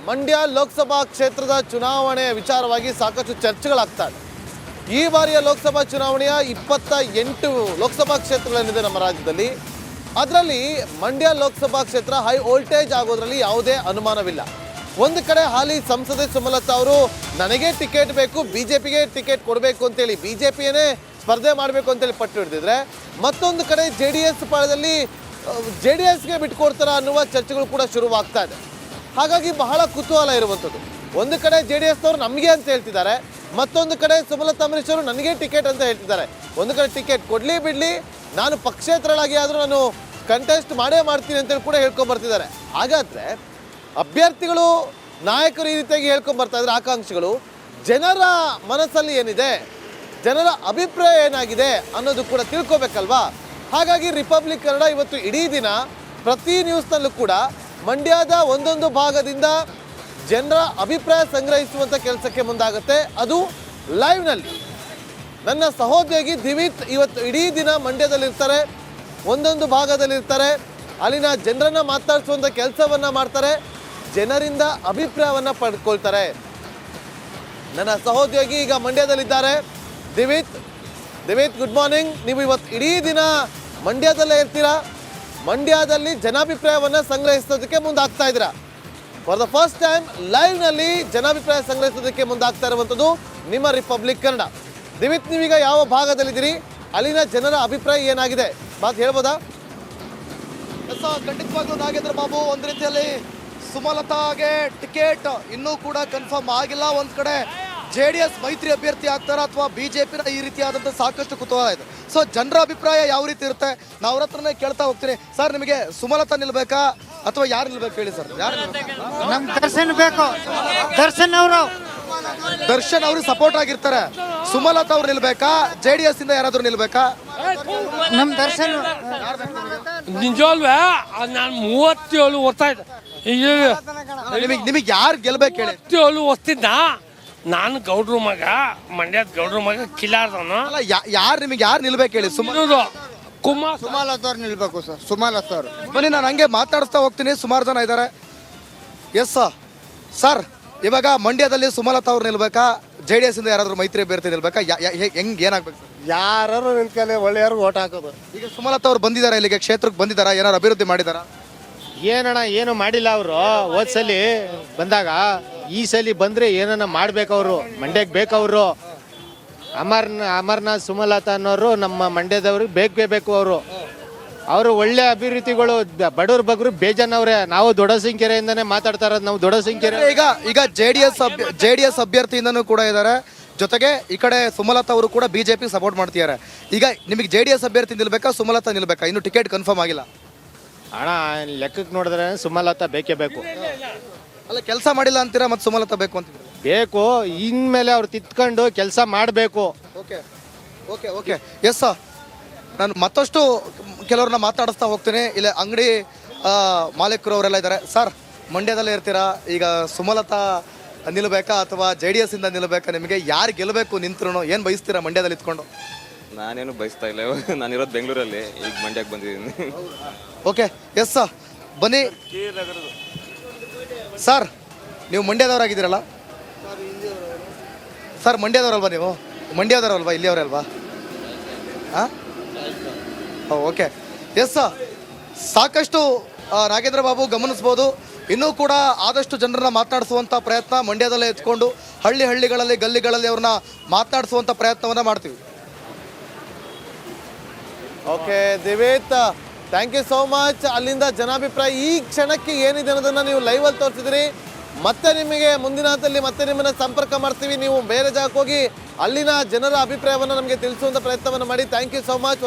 ಮಂಡ್ಯ ಲೋಕಸಭಾ ಕ್ಷೇತ್ರದ ಚುನಾವಣೆ ವಿಚಾರವಾಗಿ ಸಾಕಷ್ಟು ಚರ್ಚೆಗಳಾಗ್ತಾ ಇದೆ. ಈ ಬಾರಿಯ ಲೋಕಸಭಾ ಚುನಾವಣೆಯ 28 ಲೋಕಸಭಾ ಕ್ಷೇತ್ರಗಳೇನಿದೆ ನಮ್ಮ ರಾಜ್ಯದಲ್ಲಿ, ಅದರಲ್ಲಿ ಮಂಡ್ಯ ಲೋಕಸಭಾ ಕ್ಷೇತ್ರ ಹೈ ವೋಲ್ಟೇಜ್ ಆಗೋದ್ರಲ್ಲಿ ಯಾವುದೇ ಅನುಮಾನವಿಲ್ಲ. ಒಂದು ಕಡೆ ಹಾಲಿ ಸಂಸದೆ ಸುಮಲತಾ ಅವರು ನನಗೆ ಟಿಕೆಟ್ ಬೇಕು, ಬಿಜೆಪಿಗೆ ಟಿಕೆಟ್ ಕೊಡಬೇಕು ಅಂತೇಳಿ ಬಿಜೆಪಿಯನ್ನೇ ಸ್ಪರ್ಧೆ ಮಾಡಬೇಕು ಅಂತೇಳಿ ಪಟ್ಟು ಹಿಡಿದಿದ್ರೆ, ಮತ್ತೊಂದು ಕಡೆ JDS ಪಾಳದಲ್ಲಿ JDSಗೆ ಬಿಟ್ಕೊಡ್ತಾರ ಅನ್ನುವ ಚರ್ಚೆಗಳು ಕೂಡ ಶುರುವಾಗ್ತಾ ಇದೆ. ಹಾಗಾಗಿ ಬಹಳ ಕುತೂಹಲ ಇರುವಂಥದ್ದು. ಒಂದು ಕಡೆ JDS ಅವರು ನಮಗೆ ಅಂತ ಹೇಳ್ತಿದ್ದಾರೆ, ಮತ್ತೊಂದು ಕಡೆ ಸುಮಲತಾ ಅಂಬರೀಶ್ ಅವರು ನನಗೆ ಟಿಕೆಟ್ ಅಂತ ಹೇಳ್ತಿದ್ದಾರೆ. ಒಂದು ಕಡೆ ಟಿಕೆಟ್ ಕೊಡಲಿ ಬಿಡಲಿ, ನಾನು ಪಕ್ಷೇತರಳಾಗಿ ಆದರೂ ನಾನು ಕಂಟೆಸ್ಟ್ ಮಾಡೇ ಮಾಡ್ತೀನಿ ಅಂತೇಳಿ ಕೂಡ ಹೇಳ್ಕೊಂಬರ್ತಿದ್ದಾರೆ. ಹಾಗಾದರೆ ಅಭ್ಯರ್ಥಿಗಳು ನಾಯಕರು ಈ ರೀತಿಯಾಗಿ ಹೇಳ್ಕೊಂಬರ್ತಾ ಇದ್ದಾರೆ, ಆಕಾಂಕ್ಷಿಗಳು ಜನರ ಮನಸ್ಸಲ್ಲಿ ಏನಿದೆ, ಜನರ ಅಭಿಪ್ರಾಯ ಏನಾಗಿದೆ ಅನ್ನೋದು ಕೂಡ ತಿಳ್ಕೊಬೇಕಲ್ವಾ. ಹಾಗಾಗಿ ರಿಪಬ್ಲಿಕ್ ಕನ್ನಡ ಇವತ್ತು ಇಡೀ ದಿನ ಪ್ರತಿ ನ್ಯೂಸ್ನಲ್ಲೂ ಕೂಡ ಮಂಡ್ಯದ ಒಂದೊಂದು ಭಾಗದಿಂದ ಜನರ ಅಭಿಪ್ರಾಯ ಸಂಗ್ರಹಿಸುವಂಥ ಕೆಲಸಕ್ಕೆ ಮುಂದಾಗುತ್ತೆ, ಅದು ಲೈವ್ನಲ್ಲಿ. ನನ್ನ ಸಹೋದ್ಯೋಗಿ ದಿವಿತ್ ಇವತ್ತು ಇಡೀ ದಿನ ಮಂಡ್ಯದಲ್ಲಿರ್ತಾರೆ, ಒಂದೊಂದು ಭಾಗದಲ್ಲಿರ್ತಾರೆ, ಅಲ್ಲಿನ ಜನರನ್ನು ಮಾತಾಡಿಸುವಂಥ ಕೆಲಸವನ್ನು ಮಾಡ್ತಾರೆ, ಜನರಿಂದ ಅಭಿಪ್ರಾಯವನ್ನು ಪಡ್ಕೊಳ್ತಾರೆ. ನನ್ನ ಸಹೋದ್ಯೋಗಿ ಈಗ ಮಂಡ್ಯದಲ್ಲಿದ್ದಾರೆ, ದಿವಿತ್. Good morning. ನೀವು ಇವತ್ತು ಇಡೀ ದಿನ ಮಂಡ್ಯದಲ್ಲೇ ಇರ್ತೀರಾ, ಮಂಡ್ಯದಲ್ಲಿ ಜನಾಭಿಪ್ರಾಯವನ್ನು ಸಂಗ್ರಹಿಸೋದಕ್ಕೆ ಮುಂದಾಗ್ತಾ ಇದ್ದೀರಾ. ಫಾರ್ ದ ಫಸ್ಟ್ ಟೈಮ್ ಲೈವ್ನಲ್ಲಿ ಜನಾಭಿಪ್ರಾಯ ಸಂಗ್ರಹಿಸೋದಕ್ಕೆ ಮುಂದಾಗ್ತಾ ಇರುವಂಥದ್ದು ನಿಮ್ಮ ರಿಪಬ್ಲಿಕ್ ಕನ್ನಡ. ದಿವಿತ್, ನೀವೀಗ ಯಾವ ಭಾಗದಲ್ಲಿದ್ದೀರಿ, ಅಲ್ಲಿನ ಜನರ ಅಭಿಪ್ರಾಯ ಏನಾಗಿದೆ ಮಾತು ಹೇಳ್ಬೋದಾ? ಖಂಡಿತವಾಗ್ಲೂ ನಾಗೇಂದ್ರ ಬಾಬು, ಒಂದು ರೀತಿಯಲ್ಲಿ ಸುಮಲತಾಗೆ ಟಿಕೆಟ್ ಇನ್ನೂ ಕೂಡ ಕನ್ಫರ್ಮ್ ಆಗಿಲ್ಲ. ಒಂದು ಕಡೆ JDS ಮೈತ್ರಿ ಅಭ್ಯರ್ಥಿ ಆಗ್ತಾರಾ ಅಥವಾ ಬಿಜೆಪಿನ ಈ ರೀತಿಯಾದಂಥ ಸಾಕಷ್ಟು ಕುತೂಹಲ ಇದೆ. ಸೊ ಜನರ ಅಭಿಪ್ರಾಯ ಯಾವ ರೀತಿ ಇರುತ್ತೆ, ನಾವು ಅವ್ರ ಹತ್ರನೇ ಕೇಳ್ತಾ ಹೋಗ್ತೀನಿ. ಸರ್, ನಿಮಗೆ ಸುಮಲತಾ ನಿಲ್ಬೇಕಾ ಅಥವಾ ಯಾರು ನಿಲ್ಬೇಕು ಹೇಳಿ ಸರ್? ಯಾರು ನಮ್ಗೆ ದರ್ಶನ್ ಬೇಕು. ದರ್ಶನ್ ಅವರು ಸಪೋರ್ಟ್ ಆಗಿರ್ತಾರೆ. ಸುಮಲತಾ ಅವ್ರು ನಿಲ್ಬೇಕಾ, JDS ಇಂದ ಯಾರಾದ್ರೂ ನಿಲ್ಬೇಕಾ? ನಮ್ ದರ್ಶನ್ ನಿಜವಲ್ವೇ, ನಾನು 37 ವರ್ಷ ಆಯ್ತು. ನಿಮಗೆ ಯಾರು ಗೆಲ್ಬೇಕು ಹೇಳಿ? 37 ವರ್ಷದಿಂದ ನಾನು ಗೌಡ್ರ ಮಗ, ಮಂಡ್ಯದ ಗೌಡ್ರ ಮಗ, ಕಿಲಾರ್ದವನು. ಅಲ್ಲ, ನಿಮಗೆ ಯಾರು ನಿಲ್ಬೇಕು ಹೇಳಿ? ಸುಮಲತಾ ಅವ್ರು ನಿಲ್ಬೇಕು ಸರ್. ಸುಮಲತಾ ಅವ್ರು ಬನ್ನಿ, ನಾನು ಹಂಗೆ ಮಾತಾಡಿಸ್ತಾ ಹೋಗ್ತೀನಿ. ಸುಮಾರು ಜನ ಇದ್ದಾರೆ. ಎಸ್ ಸರ್, ಇವಾಗ ಮಂಡ್ಯದಲ್ಲಿ ಸುಮಲತಾ ಅವ್ರು ನಿಲ್ಬೇಕಾ, JDS ಇಂದ ಯಾರಾದ್ರೂ ಮೈತ್ರಿ ಅಭ್ಯರ್ಥಿ ನಿಲ್ಬೇಕಾ? ಹೆಂಗ್ ಏನಾಗ್ಬೇಕು ಸರ್? ಯಾರು ನಿಂತ್ಕಲೆ ಒಳ್ಳೆಯವ್ರಿಗೆ ಓಟ್ ಹಾಕೋದು. ಈಗ ಸುಮಲತಾ ಅವ್ರು ಬಂದಿದ್ದಾರೆ, ಇಲ್ಲಿಗೆ ಕ್ಷೇತ್ರಕ್ಕೆ ಬಂದಿದ್ದಾರಾ? ಏನಾರು ಅಭಿವೃದ್ಧಿ ಮಾಡಿದಾರಾ? ಏನಣ್ಣ, ಏನು ಮಾಡಿಲ್ಲ ಅವರು. ಹೋದ್ಸಲಿ ಬಂದಾಗ ಈ ಸಲ ಬಂದರೆ ಏನನ್ನ ಮಾಡ್ಬೇಕವರು, ಮಂಡ್ಯಕ್ಕೆ ಬೇಕವರು. ಅಮರ್ನಾಥ್ ಸುಮಲತಾ ಅನ್ನೋರು ನಮ್ಮ ಮಂಡ್ಯದವ್ರಿಗೆ ಬೇಕೇ ಬೇಕು. ಅವರು ಒಳ್ಳೆ ಅಭಿವೃದ್ಧಿಗಳು, ಬಡವ್ರ ಬಗ್ರು ಬೇಜಾನವ್ರೆ. ನಾವು ದೊಡ್ಡಸಿಂಕೆರೆಯಿಂದನೇ ಮಾತಾಡ್ತಾ ಇರೋದು. ನಾವು ದೊಡ್ಡಸಿಂಕೆರೆ ಈಗ JDS ಅಭ್ಯರ್ಥಿಯಿಂದನೂ ಕೂಡ ಇದ್ದಾರೆ, ಜೊತೆಗೆ ಈ ಕಡೆ ಸುಮಲತಾ ಅವರು ಕೂಡ ಬಿಜೆಪಿ ಸಪೋರ್ಟ್ ಮಾಡ್ತಿದ್ದಾರೆ. ಈಗ ನಿಮಗೆ JDS ಅಭ್ಯರ್ಥಿ ನಿಲ್ಬೇಕಾ, ಸುಮಲತಾ ನಿಲ್ಬೇಕಾ? ಇನ್ನು ಟಿಕೆಟ್ ಕನ್ಫರ್ಮ್ ಆಗಿಲ್ಲ ಅಣ್ಣ. ಲೆಕ್ಕಕ್ಕೆ ನೋಡಿದ್ರೆ ಸುಮಲತಾ ಬೇಕೇ ಬೇಕು. ಅಲ್ಲ, ಕೆಲಸ ಮಾಡಿಲ್ಲ ಅಂತೀರಾ, ಮತ್ತೆ ಸುಮಲತಾ ಬೇಕು ಅಂತಿದ್ರು? ಬೇಕು. ಇನ್ಮೇಲೆ ಅವ್ರು ತಿತ್ಕೊಂಡು ಕೆಲಸ ಮಾಡಬೇಕು. Okay okay okay yes sir, ನಾನು ಮತ್ತಷ್ಟು ಕೆಲವ್ರನ್ನ ಮಾತಾಡಿಸ್ತಾ ಹೋಗ್ತೀನಿ. ಇಲ್ಲಿ ಅಂಗಡಿ ಮಾಲೀಕರು ಅವರೆಲ್ಲ ಇದ್ದಾರೆ. ಸರ್, ಮಂಡ್ಯದಲ್ಲೇ ಇರ್ತೀರಾ, ಈಗ ಸುಮಲತಾ ನಿಲ್ಬೇಕಾ ಅಥವಾ JDS ಇಂದ ನಿಲ್ಬೇಕಾ? ನಿಮಗೆ ಯಾರು ಗೆಲ್ಲಬೇಕು ನಿಂತ್ರು? ಏನು ಬಯಸ್ತೀರಾ ಮಂಡ್ಯದಲ್ಲಿ ಇತ್ಕೊಂಡು? ನಾನೇನು ಬಯಸ್ತಾ ಇಲ್ಲ, ನಾನಿರೋದು ಬೆಂಗಳೂರಲ್ಲಿ, ಈಗ ಮಂಡ್ಯಕ್ಕೆ ಬಂದಿದ್ದೀನಿ. ಓಕೆ ಎಸ್ ಸರ್, ಬನ್ನಿ. ಸರ್, ನೀವು ಮಂಡ್ಯದವರಾಗಿದ್ದೀರಲ್ಲ ಸರ್? ಮಂಡ್ಯದವರಲ್ವಾ ನೀವು? ಮಂಡ್ಯದವರಲ್ವಾ? ಇಲ್ಲಿಯವರಲ್ವಾ? ಹಾಂ, ಓಕೆ ಎಸ್ ಸರ್. ಸಾಕಷ್ಟು ನಾಗೇಂದ್ರ ಬಾಬು ಗಮನಿಸ್ಬೋದು. ಇನ್ನೂ ಕೂಡ ಆದಷ್ಟು ಜನರನ್ನ ಮಾತನಾಡಿಸುವಂಥ ಪ್ರಯತ್ನ ಮಂಡ್ಯದಲ್ಲೇ ಎತ್ಕೊಂಡು ಹಳ್ಳಿಗಳಲ್ಲಿ ಗಲ್ಲಿಗಳಲ್ಲಿ ಅವ್ರನ್ನ ಮಾತನಾಡಿಸುವಂಥ ಪ್ರಯತ್ನವನ್ನು ಮಾಡ್ತೀವಿ. ಓಕೆ ದಿವೇತ್, ಥ್ಯಾಂಕ್ ಯು ಸೋ ಮಚ್. ಅಲ್ಲಿಂದ ಜನಾಭಿಪ್ರಾಯ ಈ ಕ್ಷಣಕ್ಕೆ ಏನಿದೆ ಅನ್ನೋದನ್ನು ನೀವು ಲೈವಲ್ಲಿ ತೋರಿಸಿದ್ರಿ. ಮತ್ತೆ ನಿಮಗೆ ಮುಂದಿನ ಹಂತದಲ್ಲಿ ಮತ್ತೆ ನಿಮ್ಮನ್ನು ಸಂಪರ್ಕ ಮಾಡ್ತೀವಿ. ನೀವು ಬೇರೆ ಜಾಗಕ್ಕೆ ಹೋಗಿ ಅಲ್ಲಿನ ಜನರ ಅಭಿಪ್ರಾಯವನ್ನು ನಮಗೆ ತಿಳಿಸುವಂಥ ಪ್ರಯತ್ನವನ್ನು ಮಾಡಿ. Thank you so much.